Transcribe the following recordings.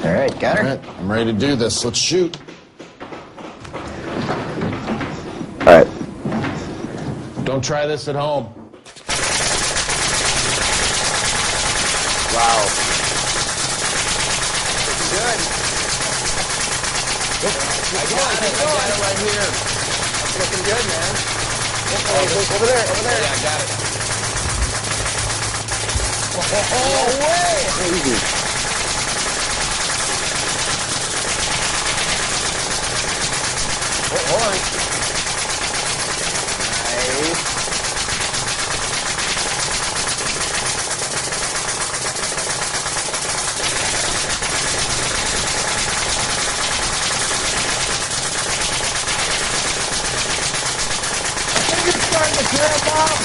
All right, got her? All right, I'm ready to do this. Let's shoot. All right. Don't try this at home. Wow. Good. I got it right here. That's looking good, man. Over there. Yeah, I got it. No way! Easy. Hold on. Nice. I think it's starting to grab off.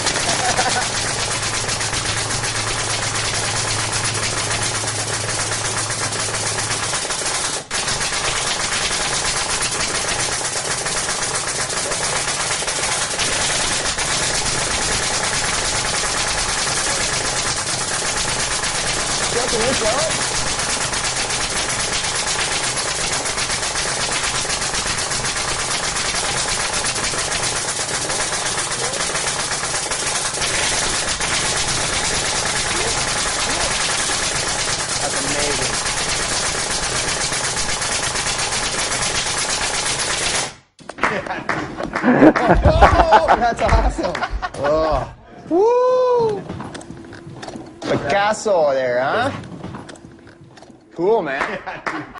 Checking this out. That's amazing. Oh, that's awesome. Oh. Woo! Picasso there, huh? Cool, man.